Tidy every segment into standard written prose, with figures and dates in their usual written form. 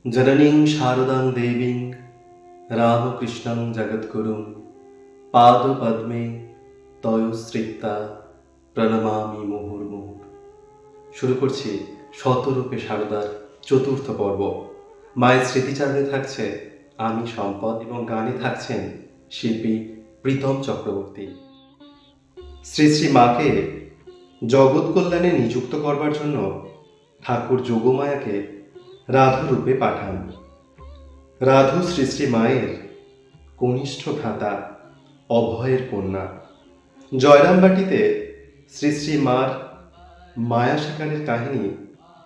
जननीं शारदां देवीं रामकृष्णं जगद्गुरुं पादपद्मे তয়োশ্রিতা প্রণমামি মুহুর্মুহুঃ। শুরু করছি শতরূপে শারদার চতুর্থ পর্ব। মায়ের স্মৃতিচারণে থাকছে আমি সম্পদ এবং গানে থাকছেন শিল্পী প্রীতম চক্রবর্তী। শ্রী শ্রী মাকে জগৎ কল্যাণে নিযুক্ত করবার জন্য ঠাকুর যোগমায়াকে রাধু রূপে পাঠান। রাধু শ্রী শ্রী মায়ের কনিষ্ঠ ভ্রাতা, অভয়ের কন্যা। জয়রামবাটিতে শ্রী শ্রী মার মায়া শিকারের কাহিনী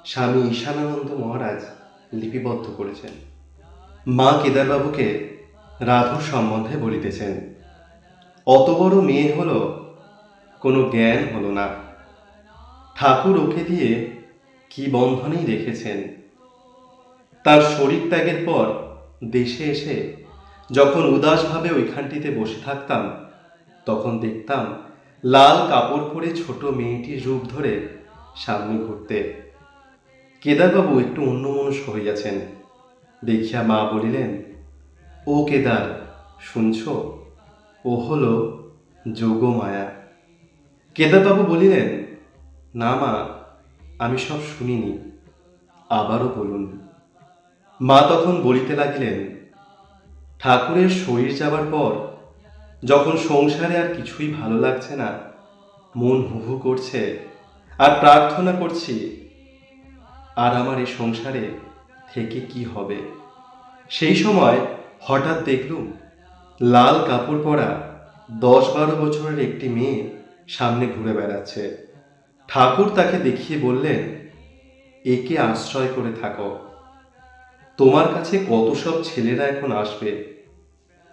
স্বামী ঈশানানন্দ মহারাজ লিপিবদ্ধ করেছেন। মা কেদারবাবুকে রাধুর সম্বন্ধে বলিতেছেন, অত বড় মেয়ে হলো, কোনো জ্ঞান হলো না। ঠাকুর ওকে দিয়ে কি বন্ধনেই রেখেছেন। তার শরীর ত্যাগের পর দেশে এসে যখন উদাসভাবে ওইখানটিতে বসে থাকতাম, তখন দেখতাম লাল কাপড় পরে ছোট মেয়েটির রূপ ধরে সামনে ঘুরতে। কেদারবাবু একটু অন্যমনস্ক হইয়াছেন দেখিয়া মা বলিলেন, ও কেদার, শুনছ, ও হলো যোগমায়া। কেদারবাবু বলিলেন, না মা, আমি সব শুনিনি, আবারও বলুন। মা তখন বলিতে লাগিলেন, ঠাকুরের শরীর যাবার পর যখন সংসারে আর কিছুই ভালো লাগছে না, মন হুহু করছে, আর প্রার্থনা করছি, আর আমার এই সংসারে থেকে কি হবে, সেই সময় হঠাৎ দেখলুম লাল কাপড় পরা 10-12 বছরের একটি মেয়ে সামনে ঘুরে বেড়াচ্ছে। ঠাকুর তাকে দেখিয়ে বললেন, একে আশ্রয় করে থাকো, তোমার কাছে কত সব ছেলেরা এখন আসবে।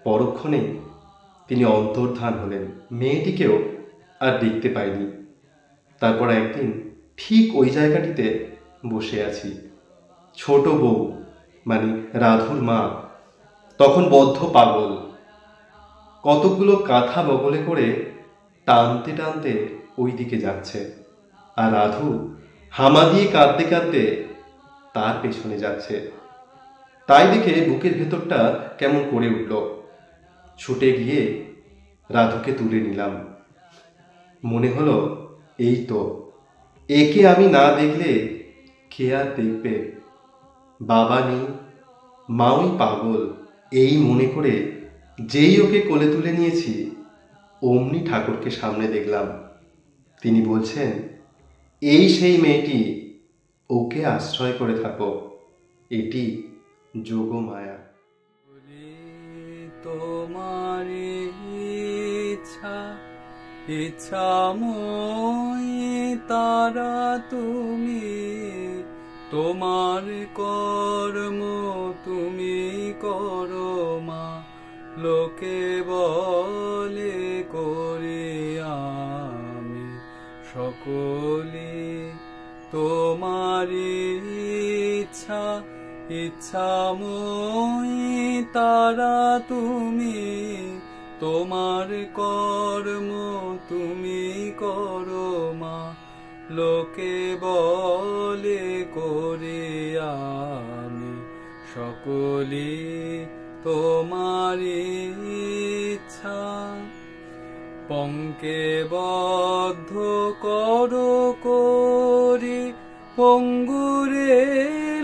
পরক্ষণেই তিনি অন্তর্ধান হলেন। মেয়েটিকেও আর দেখতে পাইনি। তারপর একদিন ঠিক ওই জায়গাটিতে বসে আছি। ছোট বউ মানে রাধুর মা তখন বদ্ধ পাগল, কতকগুলো কাঁথা বগলে করে টানতে টানতে ওই দিকে যাচ্ছে, আর রাধু হামা দিয়ে কাঁদতে কাঁদতে তার পেছনে যাচ্ছে। তাই দেখে বুকের ভেতরটা কেমন করে উঠল। ছুটে গিয়ে রাধুকে তুলে নিলাম। মনে হলো, এই তো, একে আমি না দেখলে কে আর দেখবে। বাবা নেই, মাই পাগল, এই মনে করে যেই ওকে কোলে তুলে নিয়েছি, অমনি ঠাকুরকে সামনে দেখলাম। তিনি বলছেন, এই সেই মেয়েটি, ওকে আশ্রয় করে থাকো, এটি যোগমায়া। তোমার ইচ্ছা ইচ্ছাময়ী তারা তুমি, তোমার কর্ম তুমি করো মা, লোকে বলে করি আমি সকলে তোমার ইচ্ছা ইচ্ছাময়ী তারা তুমি, তোমার কর্ম তুমি করো মা, লোকে বলে করি আমি সকলে তোমার ইচ্ছা। পঙ্কে বদ্ধ করো করি, পঙ্গুরে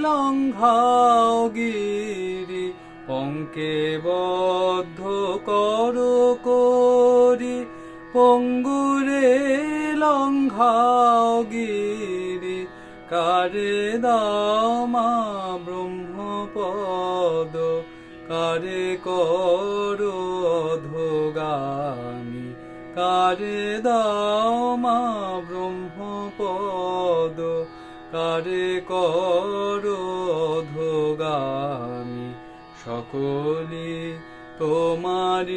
লঙ্ঘাও গিরি, পঙ্কে বদ্ধ করো করি, পঙ্গুরে লঙ্ঘাও গিরি, কারে দাও মা ব্রহ্মপদ, কারে করো অধোগামী, কারে দাও মা ব্রহ্মপদ, কারে করো অধোগামী সকলে তোমার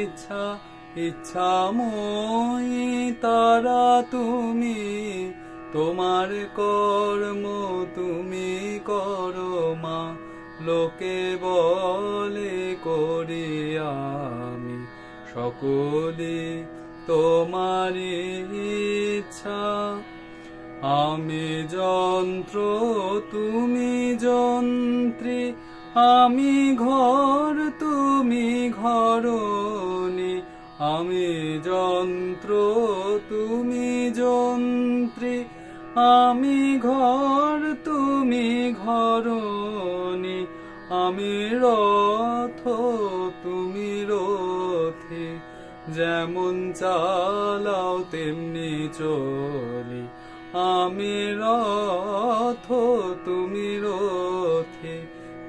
ইচ্ছা ইচ্ছাময়ী তারা তুমি, তোমার কর্ম তুমি করো মা, লোকে বলে করি আমি সকলে তোমার ইচ্ছা। আমি যন্ত্র তুমি যন্ত্রী, আমি ঘর তুমি ঘরণী। আমি যন্ত্র তুমি যন্ত্রী, আমি ঘর তুমি ঘরণী। আমি রথ তুমি রথী, যেমন চালাও তেমনি চলি। আমি রথ তুমি রথী,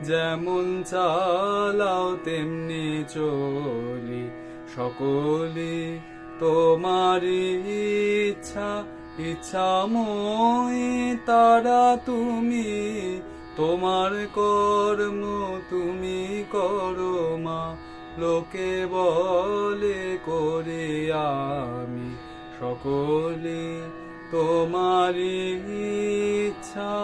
যেমন চালাও তেমনি চলি। সকলি তোমারি ইচ্ছা, ইচ্ছাময়ী তারা তুমি। তোমার কর্ম তুমি করো মা, লোকে বলে করি আমি। সকলি তোমারি ইচ্ছা।